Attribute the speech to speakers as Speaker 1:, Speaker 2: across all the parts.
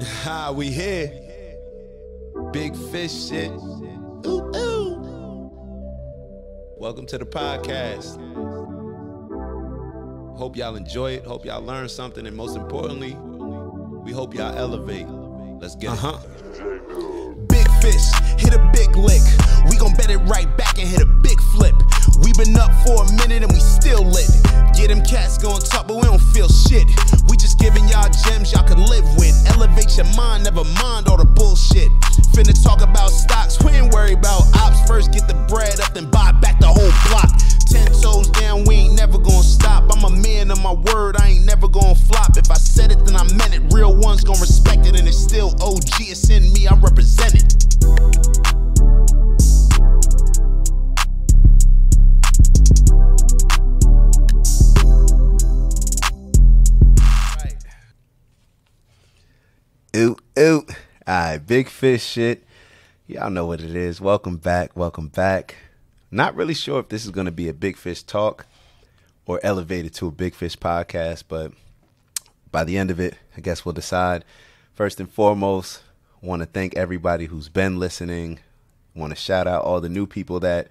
Speaker 1: Ha, we here. Big fish shit. Ooh, ooh. Welcome to the podcast. Hope y'all enjoy it. Hope y'all learn something. And most importantly, we hope y'all elevate. Let's get it.
Speaker 2: Big fish, hit a big lick. We gon' bet it right back and hit a big flip. We been up for a minute and we still lit. Get them cats going top, but we don't feel shit. We just giving y'all gems y'all can live with. Elevate your mind, never mind all the bullshit. Finna talk about stocks, we ain't worried about ops. First get the bread up, then buy back the whole block. 10 toes down, we ain't never gonna stop. I'm a man of my word, I ain't never gonna flop. If I said it, then I meant it. Real ones gon' respect it, and it's still OG, it's in me, I represent it.
Speaker 1: Ooh, ooh. Alright, big fish shit. Y'all know what it is. Welcome back. Welcome back. Not really sure if this is going to be a big fish talk or elevated to a big fish podcast, but by the end of it, I guess we'll decide. First and foremost, want to thank everybody who's been listening. Want to shout out all the new people that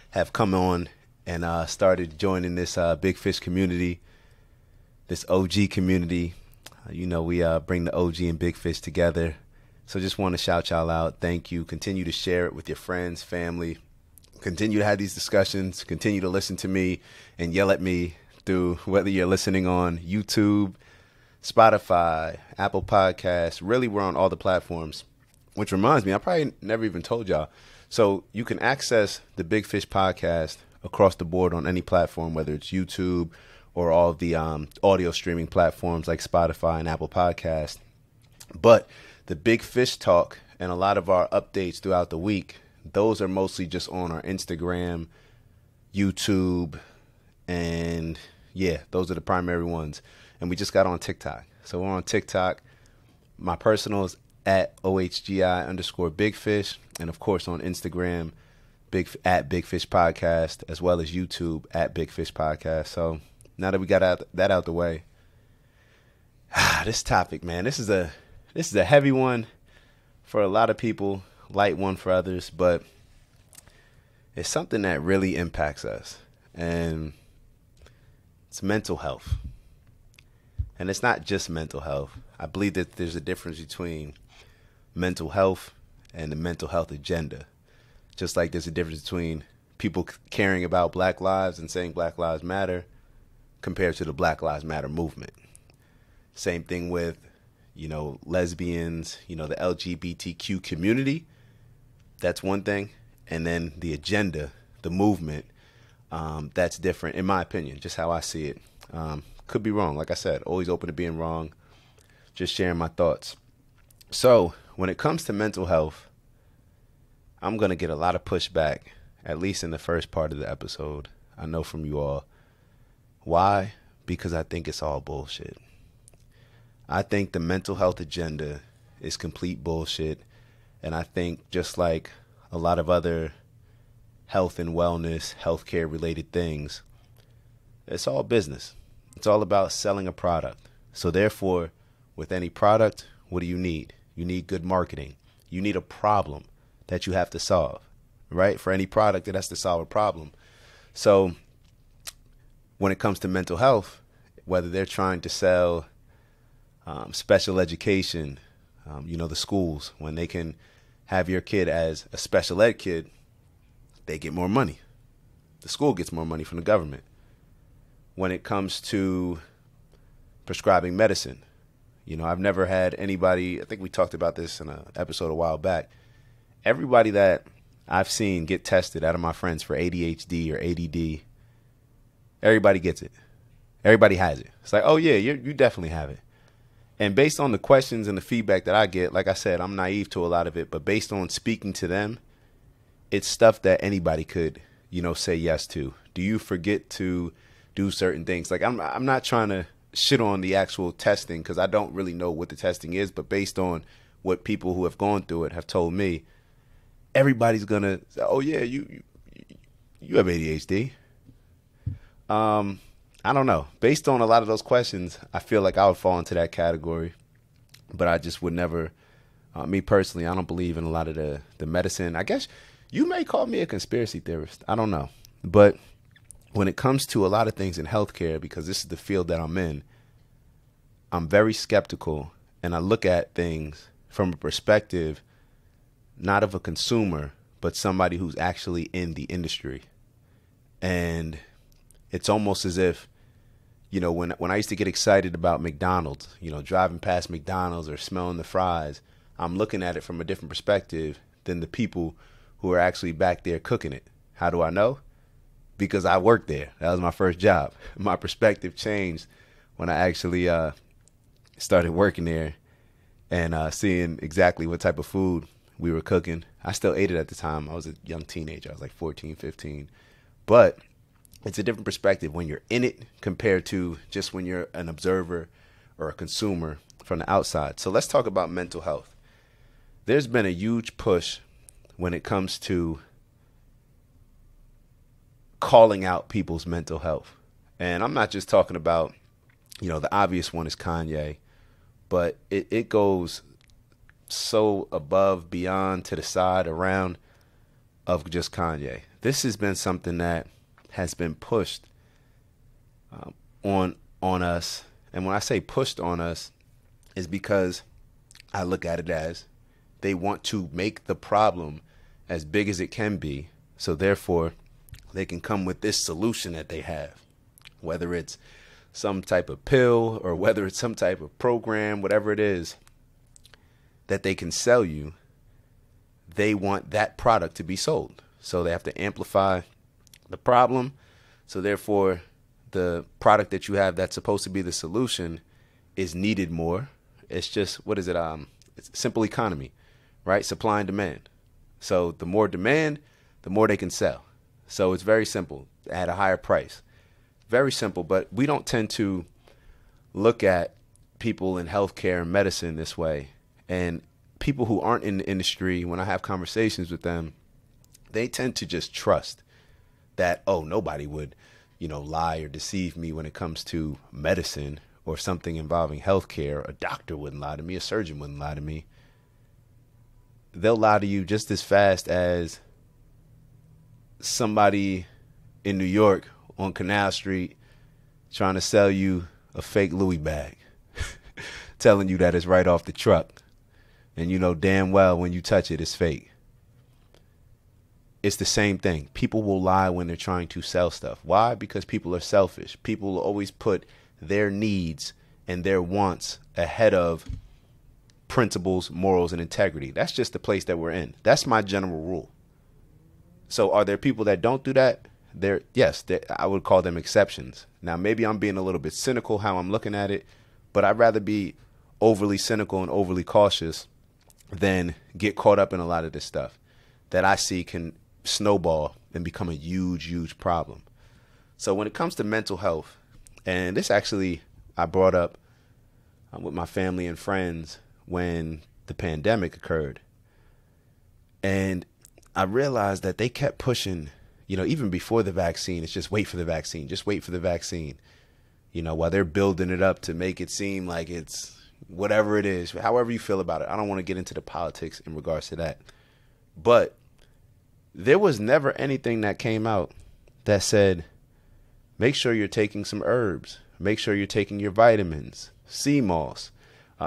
Speaker 1: have come on and started joining this big fish community, this OG community. You know, we bring the OG and big fish together. So just want to shout y'all out. Thank you. Continue to share it with your friends, family. Continue to have these discussions. Continue to listen to me and yell at me through whether you're listening on YouTube, Spotify, Apple Podcasts. Really, we're on all the platforms, which reminds me, I probably never even told y'all. So you can access the Big Fish podcast across the board on any platform, whether it's YouTube or all of the audio streaming platforms like Spotify and Apple Podcasts. But the Big Fish Talk and a lot of our updates throughout the week, those are mostly just on our Instagram, YouTube, and yeah, those are the primary ones. And we just got on TikTok. So we're on TikTok. My personal is at OHGI_Big Fish. And of course on Instagram, at Big Fish Podcast, as well as YouTube at Big Fish Podcast. So now that we got that out the way, this topic, man, this is a heavy one for a lot of people, light one for others, but it's something that really impacts us, and it's mental health. And it's not just mental health. I believe that there's a difference between mental health and the mental health agenda, just like there's a difference between people caring about Black lives and saying Black Lives Matter compared to the Black Lives Matter movement. Same thing with, you know, lesbians, you know, the LGBTQ community. That's one thing. And then the agenda, the movement, that's different, in my opinion, just how I see it. Could be wrong. Like I said, always open to being wrong. Just sharing my thoughts. So when it comes to mental health, I'm going to get a lot of pushback, at least in the first part of the episode. I know from you all. Why? Because I think it's all bullshit. I think the mental health agenda is complete bullshit. And I think just like a lot of other health and wellness, healthcare related things, it's all business. It's all about selling a product. So therefore, with any product, what do you need? You need good marketing. You need a problem that you have to solve, right? For any product, it has to solve a problem. So when it comes to mental health, whether they're trying to sell special education, you know, the schools, when they can have your kid as a special ed kid, they get more money. The school gets more money from the government. When it comes to prescribing medicine, you know, I've never had anybody, I think we talked about this in an episode a while back. Everybody that I've seen get tested out of my friends for ADHD or ADD, everybody gets it. Everybody has it. It's like, oh yeah, you definitely have it. And based on the questions and the feedback that I get, like I said, I'm naive to a lot of it, but based on speaking to them, it's stuff that anybody could, you know, say yes to. Do you forget to do certain things? Like I'm not trying to shit on the actual testing because I don't really know what the testing is, but based on what people who have gone through it have told me, everybody's gonna say, oh yeah, you have ADHD. I don't know. Based on a lot of those questions, I feel like I would fall into that category. but I just would never, me personally, I don't believe in a lot of the medicine. I guess you may call me a conspiracy theorist. I don't know. But when it comes to a lot of things in healthcare, because this is the field that I'm in, I'm very skeptical, and I look at things from a perspective not of a consumer, but somebody who's actually in the industry. And it's almost as if, you know, when I used to get excited about McDonald's, you know, driving past McDonald's or smelling the fries, I'm looking at it from a different perspective than the people who are actually back there cooking it. How do I know? Because I worked there. That was my first job. My perspective changed when I actually started working there and seeing exactly what type of food we were cooking. I still ate it at the time. I was a young teenager. I was like 14, 15. But it's a different perspective when you're in it compared to just when you're an observer or a consumer from the outside. So let's talk about mental health. There's been a huge push when it comes to calling out people's mental health. And I'm not just talking about, you know, the obvious one is Kanye, but it goes so above, beyond, to the side, around of just Kanye. This has been something that has been pushed on us. And when I say pushed on us, is because I look at it as they want to make the problem as big as it can be. So therefore, they can come with this solution that they have, whether it's some type of pill or whether it's some type of program, whatever it is that they can sell you. They want that product to be sold. So they have to amplify the problem. So therefore, the product that you have that's supposed to be the solution is needed more. It's just, what is it? It's simple economy, right? Supply and demand. So the more demand, the more they can sell. So it's very simple at a higher price. Very simple, but we don't tend to look at people in healthcare and medicine this way. And people who aren't in the industry, when I have conversations with them, they tend to just trust that, oh, nobody would, you know, lie or deceive me when it comes to medicine or something involving healthcare. A doctor wouldn't lie to me. A surgeon wouldn't lie to me. They'll lie to you just as fast as somebody in New York on Canal Street trying to sell you a fake Louis bag, telling you that it's right off the truck. And you know damn well when you touch it, it's fake. It's the same thing. People will lie when they're trying to sell stuff. Why? Because people are selfish. People will always put their needs and their wants ahead of principles, morals, and integrity. That's just the place that we're in. That's my general rule. So are there people that don't do that? Yes, I would call them exceptions. Now, maybe I'm being a little bit cynical how I'm looking at it, but I'd rather be overly cynical and overly cautious than get caught up in a lot of this stuff that I see can snowball and become a huge, huge problem. So when it comes to mental health, and this actually I brought up with my family and friends when the pandemic occurred, and I realized that they kept pushing, you know, even before the vaccine, it's just wait for the vaccine, just wait for the vaccine, you know, while they're building it up to make it seem like it's whatever it is, however you feel about it. I don't want to get into the politics in regards to that. But there was never anything that came out that said, make sure you're taking some herbs, make sure you're taking your vitamins, sea moss,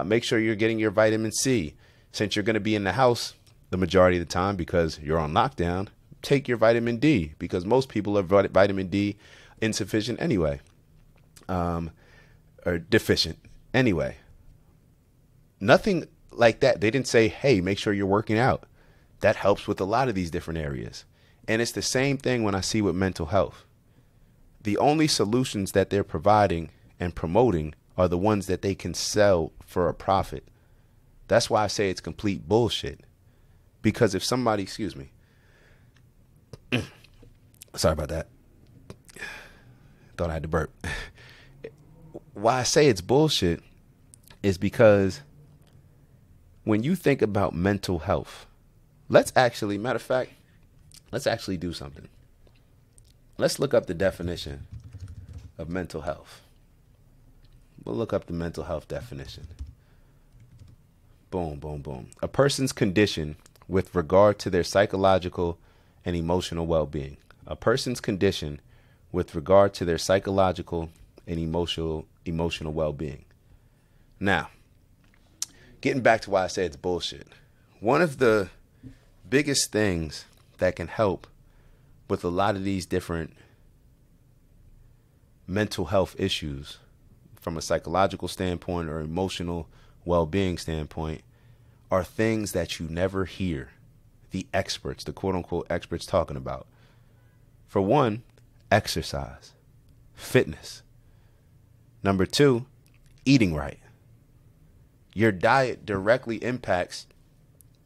Speaker 1: make sure you're getting your vitamin C. Since you're going to be in the house the majority of the time because you're on lockdown, take your vitamin D, because most people are vitamin D insufficient anyway, or deficient anyway. Nothing like that. They didn't say, hey, make sure you're working out. That helps with a lot of these different areas. And it's the same thing when I see with mental health. The only solutions that they're providing and promoting are the ones that they can sell for a profit. That's why I say it's complete bullshit. Because if somebody, excuse me, sorry about that. Thought I had to burp. Why I say it's bullshit is because when you think about mental health, let's actually do something. Let's look up the definition of mental health. We'll look up the mental health definition. Boom, boom, boom. A person's condition with regard to their psychological and emotional well-being. A person's condition with regard to their psychological and emotional well-being. Now, getting back to why I say it's bullshit. One of the biggest things that can help with a lot of these different mental health issues from a psychological standpoint or emotional well-being standpoint are things that you never hear the experts, the quote-unquote experts, talking about. For one, exercise, fitness. Number two, eating right. Your diet directly impacts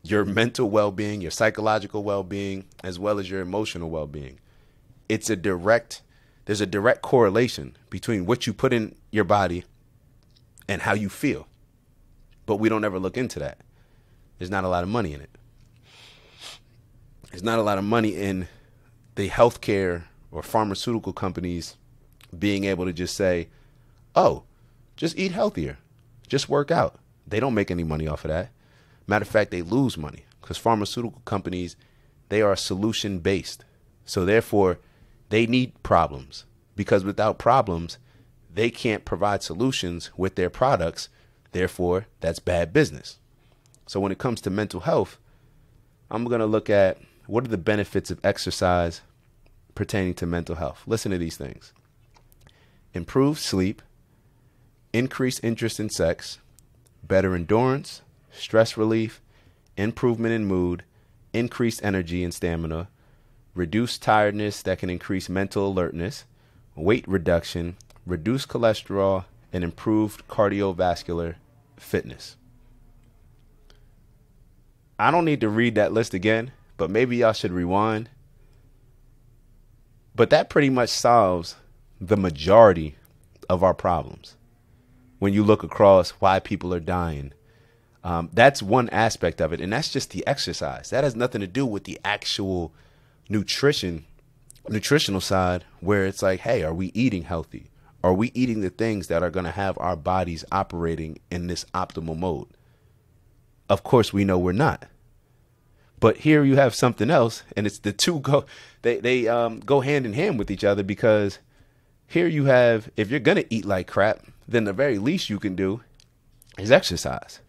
Speaker 1: your mental well-being, your psychological well-being, as well as your emotional well-being. There's a direct correlation between what you put in your body and how you feel. But we don't ever look into that. There's not a lot of money in it. There's not a lot of money in the healthcare or pharmaceutical companies being able to just say, oh, just eat healthier, just work out. They don't make any money off of that. Matter of fact, they lose money because pharmaceutical companies, they are solution based. So therefore, they need problems, because without problems, they can't provide solutions with their products. Therefore, that's bad business. So when it comes to mental health, I'm going to look at what are the benefits of exercise pertaining to mental health. Listen to these things. Improved sleep, increased interest in sex, better endurance, stress relief, improvement in mood, increased energy and stamina, reduced tiredness that can increase mental alertness, weight reduction, reduced cholesterol, and improved cardiovascular fitness. I don't need to read that list again, but maybe y'all should rewind. But that pretty much solves the majority of our problems. When you look across why people are dying, that's one aspect of it. And that's just the exercise. That has nothing to do with the actual nutritional side, where it's like, hey, are we eating healthy? Are we eating the things that are going to have our bodies operating in this optimal mode? Of course, we know we're not. But here you have something else, and it's the two go hand in hand with each other, because here you have, if you're going to eat like crap, then the very least you can do is exercise.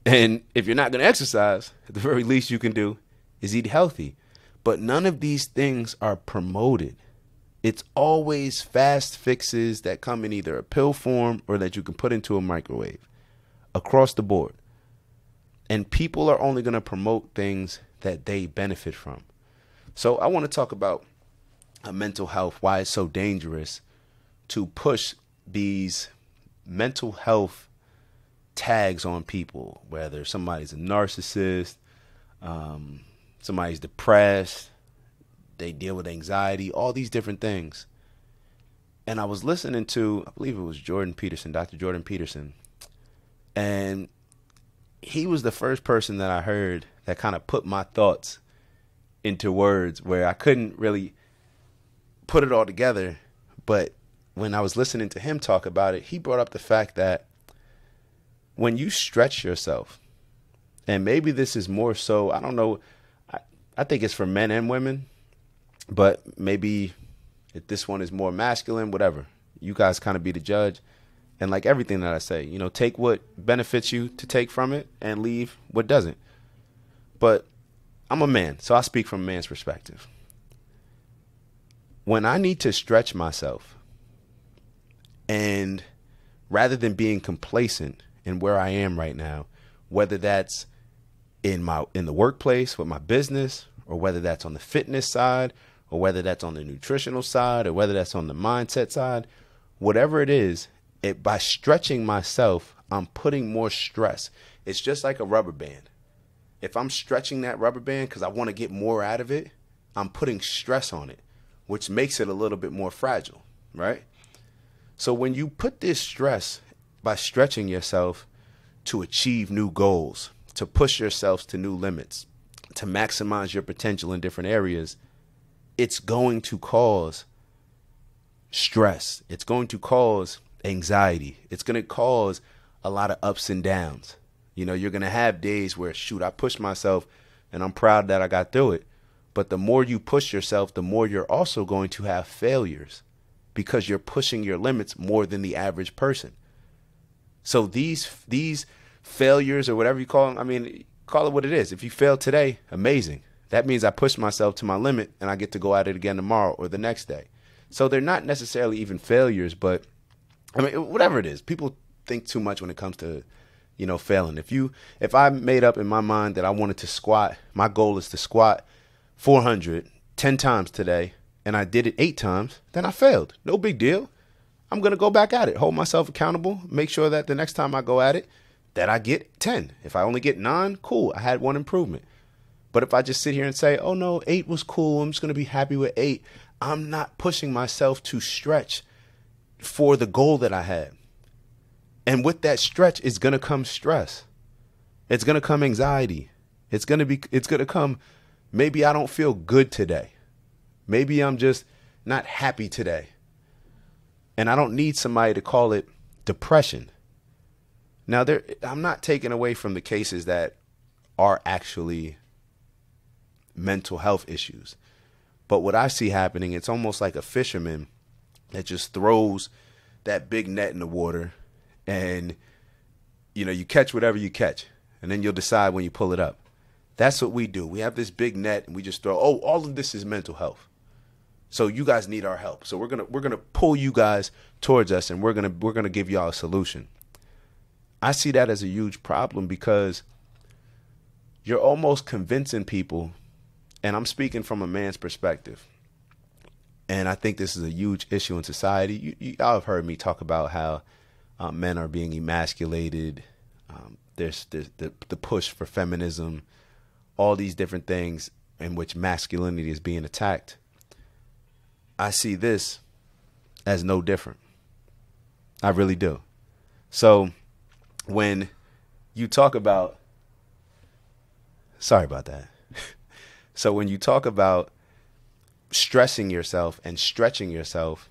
Speaker 1: And if you're not going to exercise, the very least you can do is eat healthy. But none of these things are promoted. It's always fast fixes that come in either a pill form or that you can put into a microwave across the board. And people are only going to promote things that they benefit from. So I want to talk about mental health, why it's so dangerous to push these mental health tags on people, whether somebody's a narcissist, somebody's depressed, they deal with anxiety, all these different things. And I was listening to, I believe it was Dr. Jordan Peterson, and he was the first person that I heard that kind of put my thoughts into words where I couldn't really put it all together. But when I was listening to him talk about it, he brought up the fact that when you stretch yourself, and maybe this is more so, I don't know, I think it's for men and women, but maybe if this one is more masculine, whatever. You guys kind of be the judge. And like everything that I say, take what benefits you to take from it and leave what doesn't. But I'm a man, so I speak from a man's perspective. When I need to stretch myself, and rather than being complacent in where I am right now, whether that's in the workplace with my business, or whether that's on the fitness side, or whether that's on the nutritional side, or whether that's on the mindset side, whatever it is, by stretching myself, I'm putting more stress. It's just like a rubber band. If I'm stretching that rubber band because I want to get more out of it, I'm putting stress on it, which makes it a little bit more fragile, right? So when you put this stress by stretching yourself to achieve new goals, to push yourselves to new limits, to maximize your potential in different areas, it's going to cause stress. It's going to cause anxiety. It's going to cause a lot of ups and downs. You know, you're going to have days where, shoot, I pushed myself and I'm proud that I got through it. But the more you push yourself, the more you're also going to have failures because you're pushing your limits more than the average person. So these failures, or whatever you call them, I mean, call it what it is. If you fail today, amazing. That means I pushed myself to my limit and I get to go at it again tomorrow or the next day. So they're not necessarily even failures, but I mean, whatever it is, people think too much when it comes to, you know, failing. If I made up in my mind that I wanted to squat, my goal is to squat 400 10 times today, and I did it 8 times, then I failed. No big deal. I'm going to go back at it, hold myself accountable, make sure that the next time I go at it, that I get 10. If I only get 9, cool, I had one improvement. But if I just sit here and say, oh no, 8 was cool, I'm just going to be happy with 8, I'm not pushing myself to stretch for the goal that I had. And with that stretch, it's going to come stress. It's going to come anxiety. It's going to come, maybe I don't feel good today. Maybe I'm just not happy today. And I don't need somebody to call it depression. Now, I'm not taking away from the cases that are actually mental health issues. But what I see happening, it's almost like a fisherman that just throws that big net in the water and, you know, you catch whatever you catch and then you'll decide when you pull it up. That's what we do. We have this big net and we just throw, oh, all of this is mental health. So you guys need our help. So we're going to pull you guys towards us and we're going to give y'all a solution. I see that as a huge problem because you're almost convincing people, and I'm speaking from a man's perspective, and I think this is a huge issue in society. Y'all have heard me talk about how men are being emasculated. There's the push for feminism, all these different things in which masculinity is being attacked. I see this as no different. I really do. So when you talk about, sorry about that. So when you talk about stressing yourself and stretching yourself,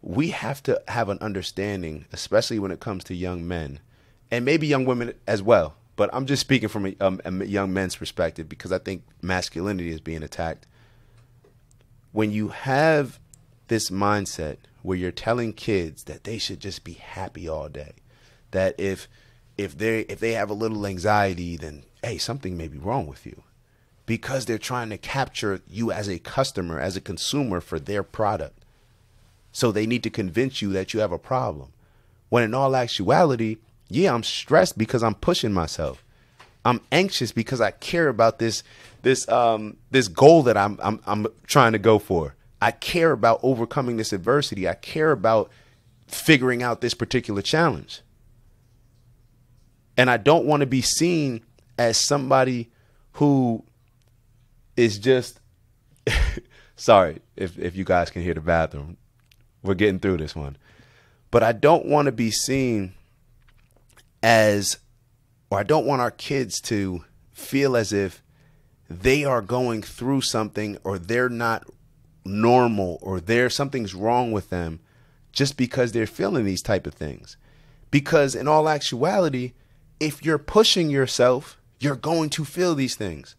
Speaker 1: we have to have an understanding, especially when it comes to young men and maybe young women as well. But I'm just speaking from a young men's perspective because I think masculinity is being attacked. When you have this mindset where you're telling kids that they should just be happy all day, that if they have a little anxiety, then hey, something may be wrong with you, because they're trying to capture you as a customer, as a consumer for their product. So they need to convince you that you have a problem. When in all actuality, yeah, I'm stressed because I'm pushing myself. I'm anxious because I care about this goal that I'm trying to go for. I care about overcoming this adversity. I care about figuring out this particular challenge. And I don't want to be seen as somebody who is just, sorry if you guys can hear the bathroom. We're getting through this one. But I don't want to be seen as, or I don't want our kids to feel as if they are going through something, or they're not normal, or something's wrong with them just because they're feeling these type of things. Because in all actuality, if you're pushing yourself, you're going to feel these things.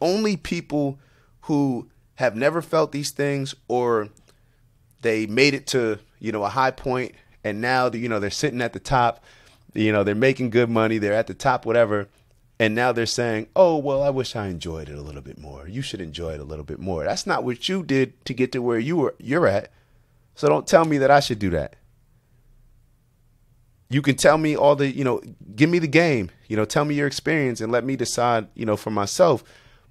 Speaker 1: Only people who have never felt these things, or they made it to, a high point, and now, they're sitting at the top, they're making good money, they're at the top, whatever. And now they're saying, oh, well, I wish I enjoyed it a little bit more. You should enjoy it a little bit more. That's not what you did to get to where you're at. So don't tell me that I should do that. You can tell me all the, give me the game, tell me your experience and let me decide, for myself.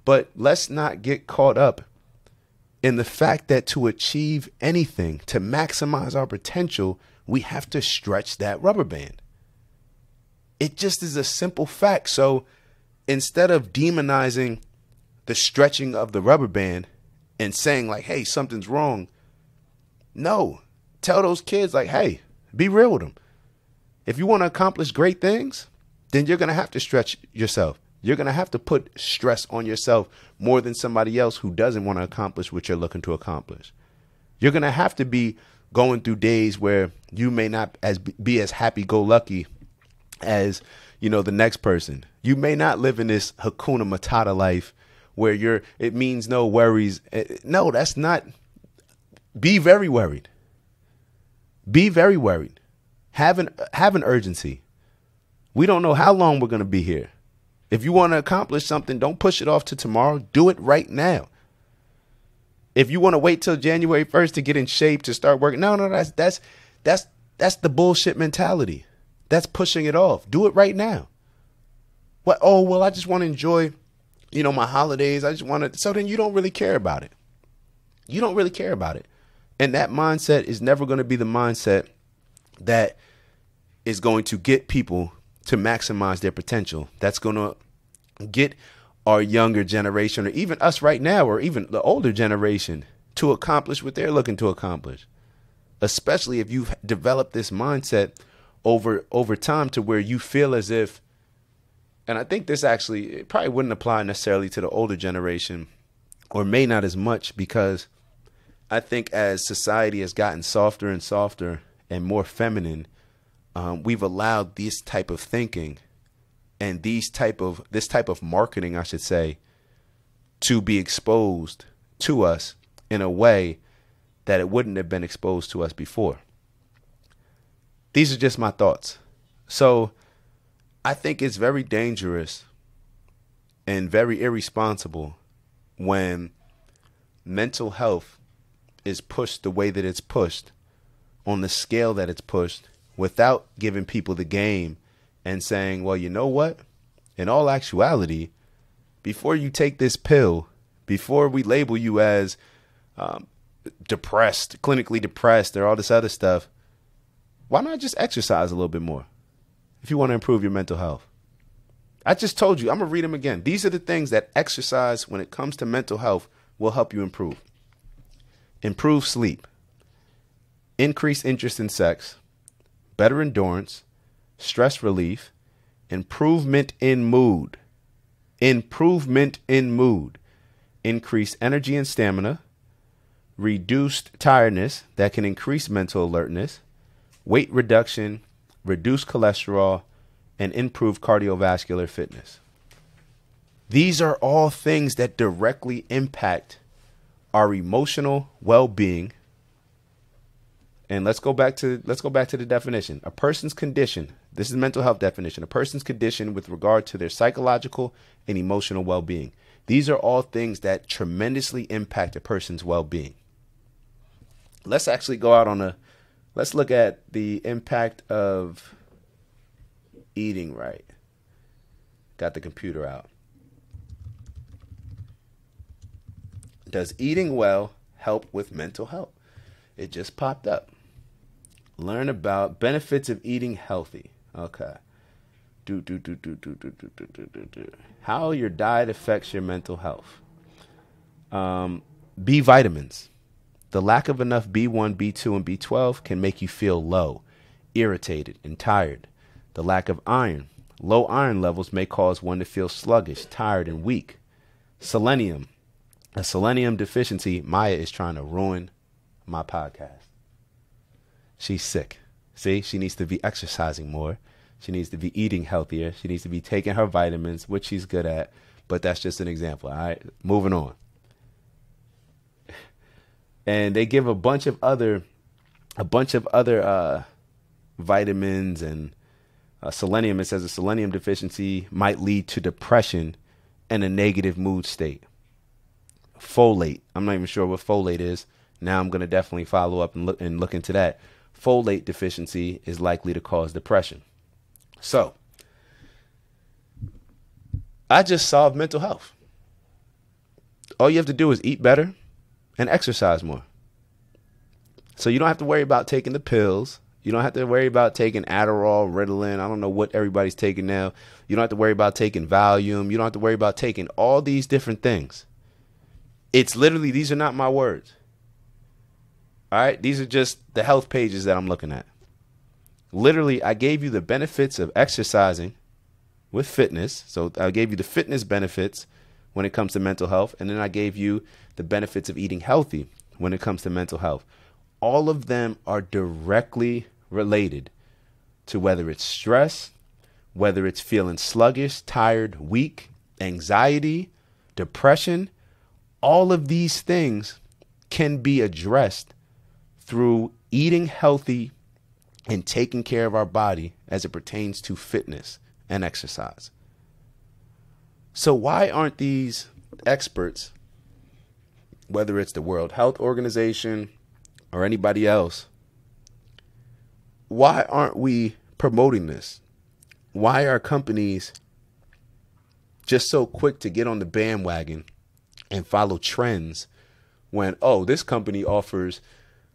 Speaker 1: But let's not get caught up in the fact that to achieve anything, to maximize our potential, we have to stretch that rubber band. It just is a simple fact. So instead of demonizing the stretching of the rubber band and saying like, hey, something's wrong, no, tell those kids like, hey, be real with them. If you want to accomplish great things, then you're going to have to stretch yourself. You're going to have to put stress on yourself more than somebody else who doesn't want to accomplish what you're looking to accomplish. You're going to have to be going through days where you may not be as happy-go-lucky as, you know, the next person. You may not live in this Hakuna Matata life where it means no worries. No, that's not. Be very worried. Be very worried. Have an urgency. We don't know how long we're going to be here. If you want to accomplish something, don't push it off to tomorrow. Do it right now. If you want to wait till January 1st to get in shape to start working, no, that's the bullshit mentality. That's pushing it off. Do it right now. What? Oh, well, I just want to enjoy, you know, my holidays. I just want to. So then you don't really care about it. You don't really care about it. And that mindset is never going to be the mindset that is going to get people to maximize their potential. That's going to get our younger generation, or even us right now, or even the older generation, to accomplish what they're looking to accomplish. Especially if you've developed this mindset over time to where you feel as if, and I think this actually, it probably wouldn't apply necessarily to the older generation, or may not as much, because I think as society has gotten softer and softer and more feminine, we've allowed this type of thinking and this type of marketing, I should say, to be exposed to us in a way that it wouldn't have been exposed to us before. These are just my thoughts. So I think it's very dangerous and very irresponsible when mental health is pushed the way that it's pushed, on the scale that it's pushed, without giving people the game and saying, well, you know what? In all actuality, before you take this pill, before we label you as depressed, clinically depressed, or all this other stuff, why not just exercise a little bit more if you want to improve your mental health? I just told you, I'm going to read them again. These are the things that exercise, when it comes to mental health, will help you improve. Improve sleep, increase interest in sex, better endurance, stress relief, improvement in mood, increase energy and stamina, reduced tiredness that can increase mental alertness, weight reduction, reduce cholesterol, and improve cardiovascular fitness. These are all things that directly impact our emotional well-being. And let's go back to the definition. A person's condition. This is the mental health definition. A person's condition with regard to their psychological and emotional well-being. These are all things that tremendously impact a person's well-being. Let's actually go out let's look at the impact of eating right. Got the computer out. Does eating well help with mental health? It just popped up. Learn about benefits of eating healthy. Okay. How your diet affects your mental health. B vitamins. The lack of enough B1, B2, and B12 can make you feel low, irritated, and tired. The lack of iron. Low iron levels may cause one to feel sluggish, tired, and weak. Selenium. A selenium deficiency. Maya is trying to ruin my podcast. She's sick. See, she needs to be exercising more. She needs to be eating healthier. She needs to be taking her vitamins, which she's good at. But that's just an example. All right, moving on. And they give a bunch of other vitamins and selenium. It says a selenium deficiency might lead to depression and a negative mood state. Folate. I'm not even sure what folate is. Now I'm going to definitely follow up and look into that. Folate deficiency is likely to cause depression. So I just solved mental health. All you have to do is eat better and exercise more. So you don't have to worry about taking the pills. You don't have to worry about taking Adderall, Ritalin. I don't know what everybody's taking now. You don't have to worry about taking Valium. You don't have to worry about taking all these different things. It's literally, these are not my words. All right. These are just the health pages that I'm looking at. Literally, I gave you the benefits of exercising with fitness. So I gave you the fitness benefits when it comes to mental health. And then I gave you the benefits of eating healthy when it comes to mental health. All of them are directly related to whether it's stress, whether it's feeling sluggish, tired, weak, anxiety, depression, all of these things can be addressed through eating healthy and taking care of our body as it pertains to fitness and exercise. So why aren't these experts, whether it's the World Health Organization or anybody else, why aren't we promoting this? Why are companies just so quick to get on the bandwagon and follow trends when, oh, this company offers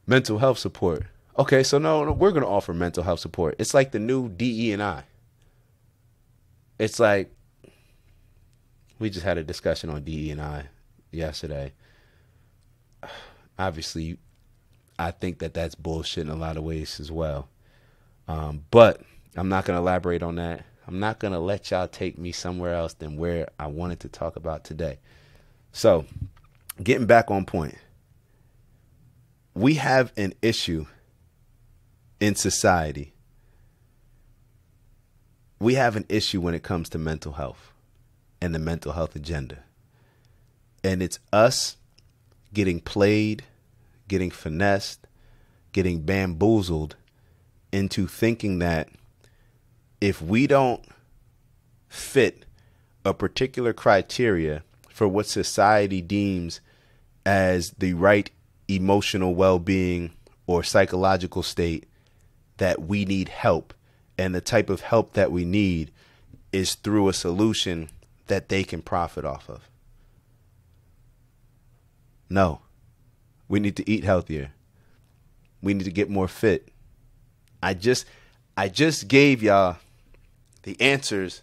Speaker 1: mental health support? Okay, so no, we're going to offer mental health support. It's like the new DE&I. It's like, we just had a discussion on DE&I yesterday. Obviously, I think that that's bullshit in a lot of ways as well. But I'm not going to elaborate on that. I'm not going to let y'all take me somewhere else than where I wanted to talk about today. So, getting back on point. We have an issue in society. We have an issue when it comes to mental health and the mental health agenda. And it's us getting played, getting finessed, getting bamboozled into thinking that if we don't fit a particular criteria for what society deems as the right emotional well-being or psychological state, that we need help. And the type of help that we need is through a solution that they can profit off of. No, we need to eat healthier. We need to get more fit. I just gave y'all the answers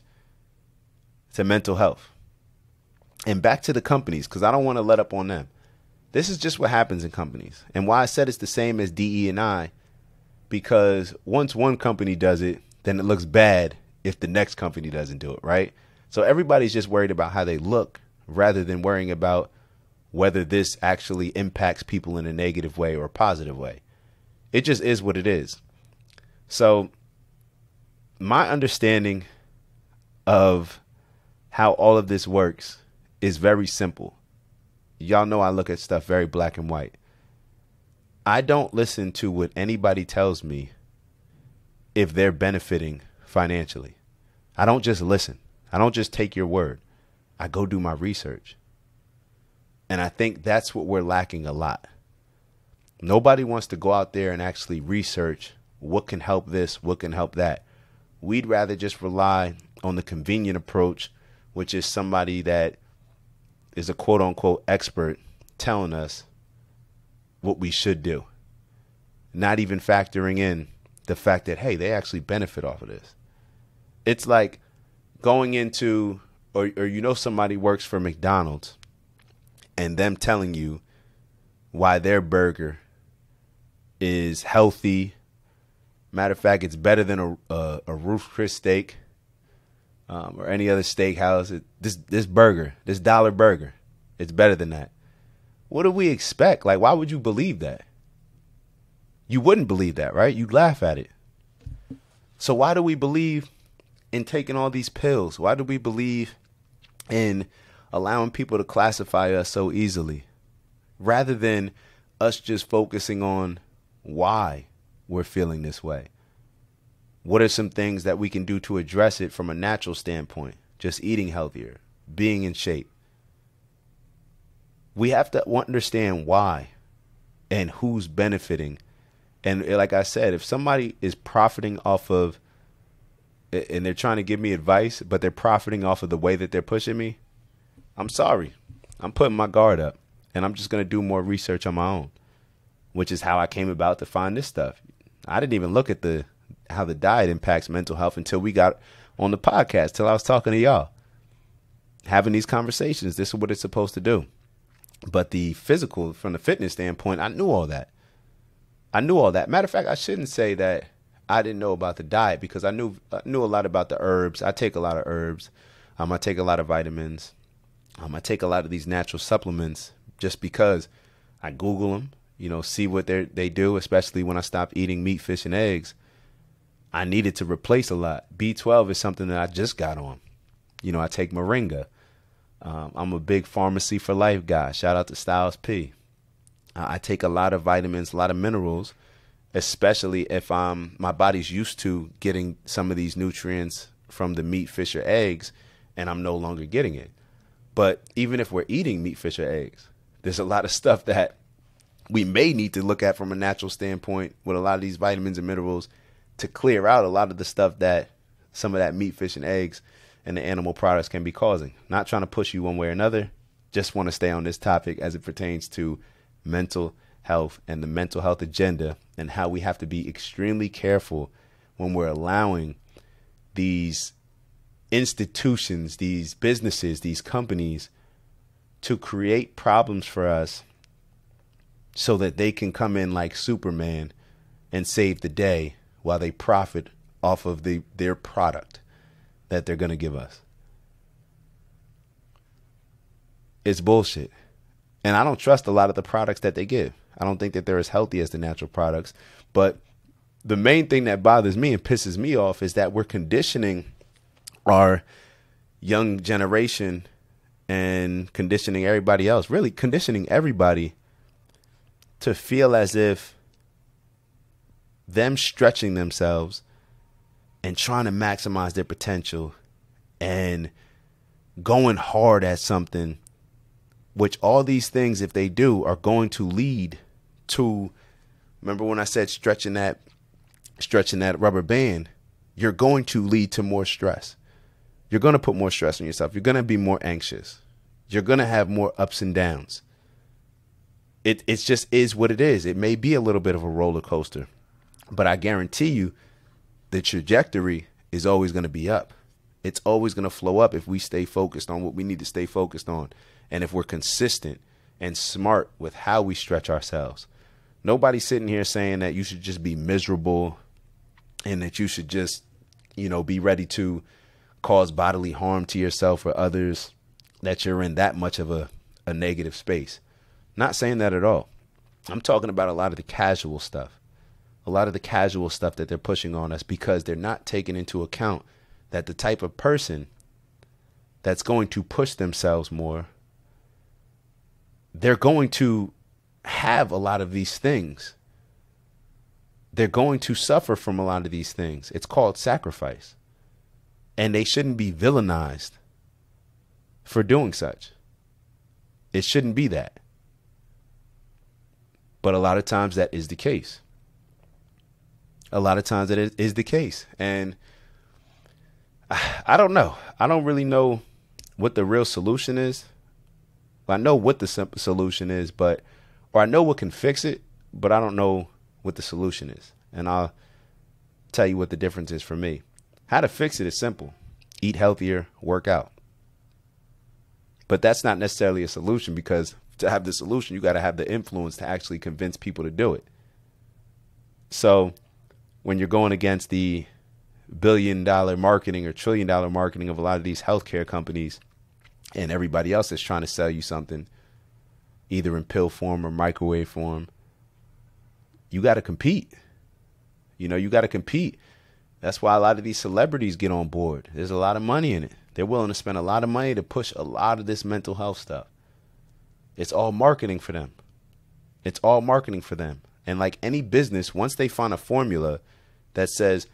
Speaker 1: to mental health. And back to the companies, because I don't want to let up on them. This is just what happens in companies. And why I said it's the same as DE&I, because once one company does it, then it looks bad if the next company doesn't do it, right? So everybody's just worried about how they look rather than worrying about whether this actually impacts people in a negative way or a positive way. It just is what it is. So my understanding of how all of this works is very simple. Y'all know I look at stuff very black and white. I don't listen to what anybody tells me if they're benefiting financially. I don't just listen. I don't just take your word. I go do my research. And I think that's what we're lacking a lot. Nobody wants to go out there and actually research what can help this, what can help that. We'd rather just rely on the convenient approach, which is somebody that is a quote unquote expert telling us what we should do. Not even factoring in the fact that, hey, they actually benefit off of this. It's like going into, or somebody works for McDonald's and them telling you why their burger is healthy. Matter of fact, it's better than a Ruth's Chris steak or any other steakhouse. This burger, this dollar burger, it's better than that. What do we expect? Like, why would you believe that? You wouldn't believe that, right? You'd laugh at it. So why do we believe in taking all these pills? Why do we believe in allowing people to classify us so easily rather than us just focusing on why we're feeling this way? What are some things that we can do to address it from a natural standpoint? Just eating healthier, being in shape. We have to understand why and who's benefiting. And like I said, if somebody is profiting off of, and they're trying to give me advice, but they're profiting off of the way that they're pushing me, I'm sorry. I'm putting my guard up, and I'm just going to do more research on my own, which is how I came about to find this stuff. I didn't even look at how the diet impacts mental health until we got on the podcast, till I was talking to y'all, having these conversations. This is what it's supposed to do. But the physical, from the fitness standpoint, I knew all that. Matter of fact, I shouldn't say that I didn't know about the diet, because I knew a lot about the herbs. I take a lot of herbs. I take a lot of vitamins. I take a lot of these natural supplements just because I Google them, see what they do, especially when I stopped eating meat, fish, and eggs. I needed to replace a lot. B12 is something that I just got on. You know, I take Moringa. I'm a big Pharmacy for Life guy. Shout out to Styles P. I take a lot of vitamins, a lot of minerals, especially if my body's used to getting some of these nutrients from the meat, fish, or eggs, and I'm no longer getting it. But even if we're eating meat, fish, or eggs, there's a lot of stuff that we may need to look at from a natural standpoint with a lot of these vitamins and minerals to clear out a lot of the stuff that some of that meat, fish, and eggs and the animal products can be causing. Not trying to push you one way or another. Just want to stay on this topic as it pertains to mental health and the mental health agenda and how we have to be extremely careful when we're allowing these institutions, these businesses, these companies to create problems for us so that they can come in like Superman and save the day while they profit off of their product that they're going to give us. It's bullshit. And I don't trust a lot of the products that they give. I don't think that they're as healthy as the natural products. But the main thing that bothers me and pisses me off is that we're conditioning our young generation and conditioning everybody else, really conditioning everybody to feel as if them stretching themselves and trying to maximize their potential and going hard at something, which all these things, if they do, are going to lead to, remember when I said stretching that rubber band, you're going to lead to more stress. You're going to put more stress on yourself. You're going to be more anxious. You're going to have more ups and downs. It just is what it is. It may be a little bit of a roller coaster, but I guarantee you the trajectory is always going to be up. It's always going to flow up if we stay focused on what we need to stay focused on. And if we're consistent and smart with how we stretch ourselves. Nobody's sitting here saying that you should just be miserable and that you should just, be ready to cause bodily harm to yourself or others, that you're in that much of a negative space. Not saying that at all. I'm talking about a lot of the casual stuff. A lot of the casual stuff that they're pushing on us because they're not taking into account that the type of person that's going to push themselves more, they're going to have a lot of these things. They're going to suffer from a lot of these things. It's called sacrifice. And they shouldn't be villainized for doing such. It shouldn't be that. But a lot of times that is the case. A lot of times it is the case. And I don't know. I don't really know what the real solution is. I know what the simple solution is, or I know what can fix it, but I don't know what the solution is. And I'll tell you what the difference is for me. How to fix it is simple. Eat healthier, work out. But that's not necessarily a solution, because to have the solution, you got to have the influence to actually convince people to do it. So when you're going against the billion-dollar marketing or trillion-dollar marketing of a lot of these healthcare companies, and everybody else is trying to sell you something, either in pill form or microwave form, you got to compete. You got to compete. That's why a lot of these celebrities get on board. There's a lot of money in it. They're willing to spend a lot of money to push a lot of this mental health stuff. It's all marketing for them. It's all marketing for them. And like any business, once they find a formula that says,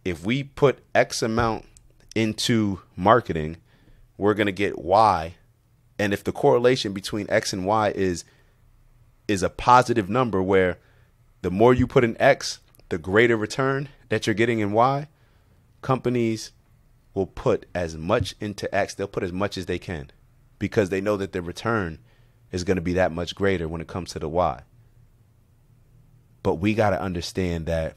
Speaker 1: if we put X amount into marketing, we're going to get Y. And if the correlation between X and Y is a positive number, where the more you put in X, the greater return that you're getting in Y, companies will put as much into X. They'll put as much as they can because they know that the return is going to be that much greater when it comes to the Y. But we got to understand that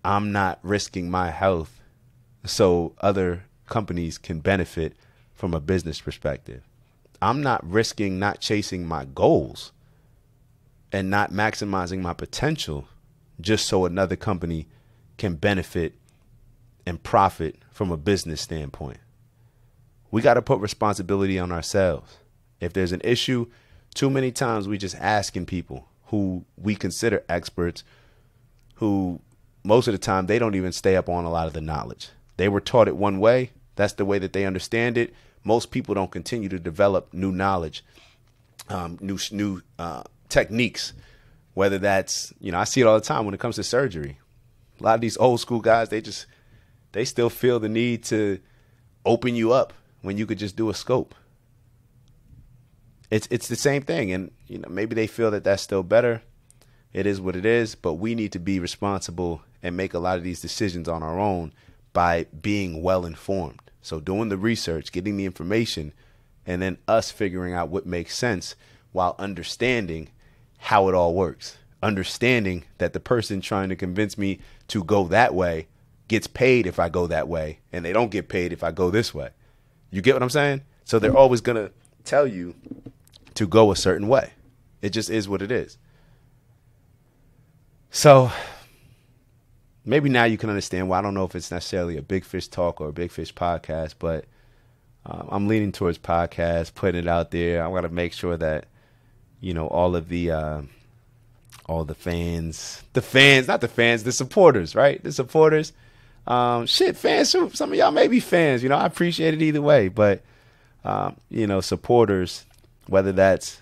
Speaker 1: I'm not risking my health so other companies can benefit from a business perspective. I'm not risking not chasing my goals and not maximizing my potential just so another company can benefit and profit from a business standpoint. We got to put responsibility on ourselves. If there's an issue, too many times we just asking people who we consider experts, who most of the time they don't even stay up on a lot of the knowledge. They were taught it one way. That's the way that they understand it. Most people don't continue to develop new knowledge, new techniques, whether that's, I see it all the time when it comes to surgery. A lot of these old school guys, they still feel the need to open you up when you could just do a scope. It's the same thing. And, maybe they feel that that's still better. It is what it is. But we need to be responsible and make a lot of these decisions on our own by being well informed. So doing the research, getting the information, and then us figuring out what makes sense while understanding how it all works. Understanding that the person trying to convince me to go that way gets paid if I go that way, and they don't get paid if I go this way. You get what I'm saying? So they're always going to tell you to go a certain way. It just is what it is. So maybe now you can understand why. I don't know if it's necessarily a Big Fish talk or a Big Fish podcast, but I'm leaning towards podcast, putting it out there. I got to make sure that, all the fans, the supporters, right? The supporters, fans, some of y'all may be fans, I appreciate it either way, but, supporters, whether that's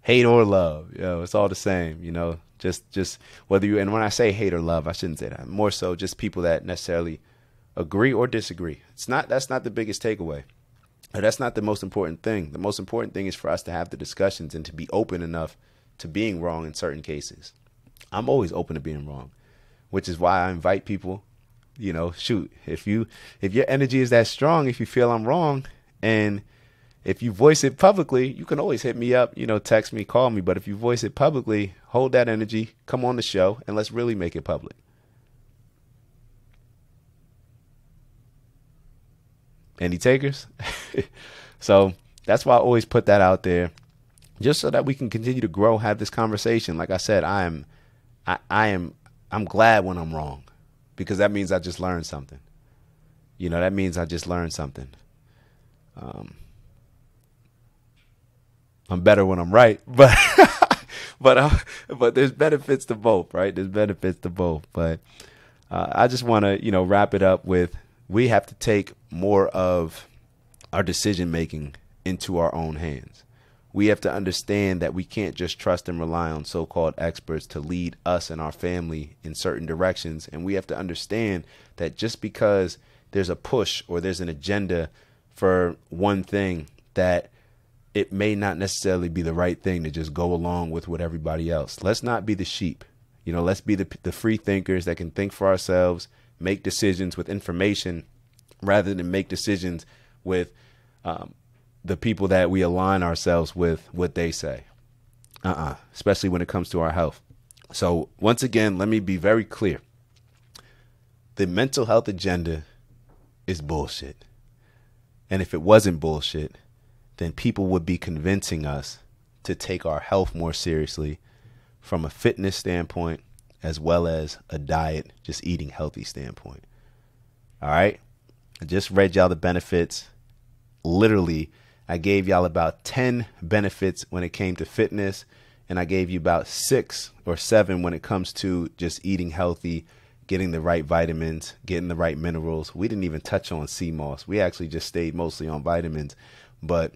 Speaker 1: hate or love, it's all the same, just whether you, and when I say hate or love, I shouldn't say that. More so just people that necessarily agree or disagree. That's not the biggest takeaway. Or that's not the most important thing. The most important thing is for us to have the discussions and to be open enough to being wrong in certain cases. I'm always open to being wrong, which is why I invite people, if your energy is that strong, if you feel I'm wrong, and if you voice it publicly, you can always hit me up, text me, call me. But if you voice it publicly, hold that energy, come on the show, and let's really make it public. Any takers? So that's why I always put that out there, just so that we can continue to grow, have this conversation. Like I said, I'm glad when I'm wrong, because that means I just learned something. That means I just learned something. I'm better when I'm right, but but there's benefits to both, right? There's benefits to both. But I just want to, wrap it up with, we have to take more of our decision making into our own hands. We have to understand that we can't just trust and rely on so-called experts to lead us and our family in certain directions. And we have to understand that just because there's a push or there's an agenda for one thing, that it may not necessarily be the right thing to just go along with everybody else. Let's not be the sheep. Let's be the free thinkers that can think for ourselves, make decisions with information, rather than make decisions with the people that we align ourselves with what they say, especially when it comes to our health. So once again, let me be very clear. The mental health agenda is bullshit. And if it wasn't bullshit, then people would be convincing us to take our health more seriously from a fitness standpoint, as well as a diet, just eating healthy standpoint. All right. I just read y'all the benefits. Literally, I gave y'all about 10 benefits when it came to fitness, and I gave you about 6 or 7 when it comes to just eating healthy, getting the right vitamins, getting the right minerals. We didn't even touch on sea moss. We actually just stayed mostly on vitamins, but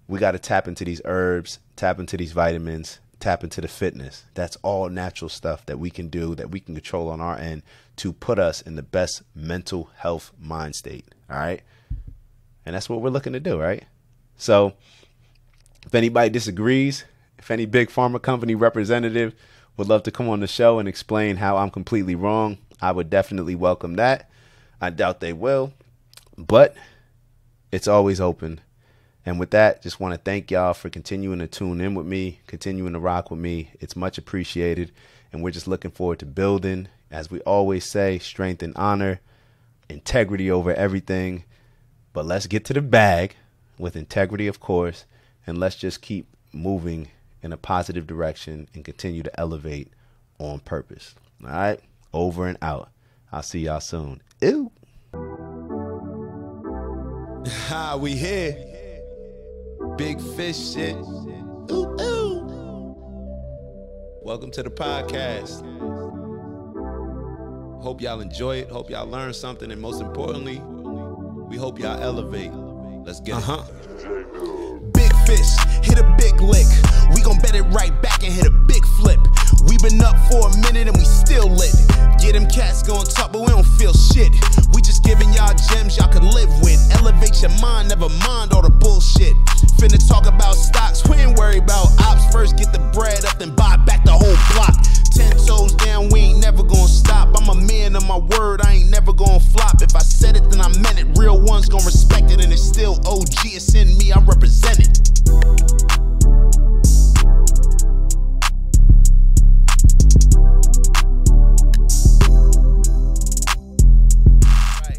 Speaker 1: we got to tap into these herbs, tap into these vitamins, tap into the fitness. That's all natural stuff that we can do, that we can control on our end to put us in the best mental health mind state. All right. And that's what we're looking to do. Right. So if anybody disagrees, if any big pharma company representative would love to come on the show and explain how I'm completely wrong, I would definitely welcome that. I doubt they will, but it's always open. And with that, just want to thank y'all for continuing to tune in with me, continuing to rock with me. It's much appreciated. And we're just looking forward to building, as we always say, strength and honor, integrity over everything. But let's get to the bag with integrity, of course, and let's just keep moving in a positive direction and continue to elevate on purpose. All right, over and out. I'll see y'all soon. Ew.
Speaker 2: We here. Big fish shit. Ooh, ooh. Welcome to the podcast.
Speaker 1: Hope y'all enjoy it. Hope y'all learn something. And most importantly, we hope y'all elevate. Let's get it.
Speaker 2: Big fish, hit a big lick. We gon' bet it right back and hit a big flip. We been up for a minute and we still lit. Get them cats gon' talk, but we don't feel shit. We just giving y'all gems y'all can live with. Elevate your mind, never mind all the bullshit. Finna talk about stocks, we ain't worried about ops. First get the bread up, then buy back the whole block. 10 toes down, we ain't never gonna stop. I'm a man of my word, I ain't never gonna flop. If I said it, then I meant it. Real ones gon' respect it, and it's still OG, it's in me, I represent it.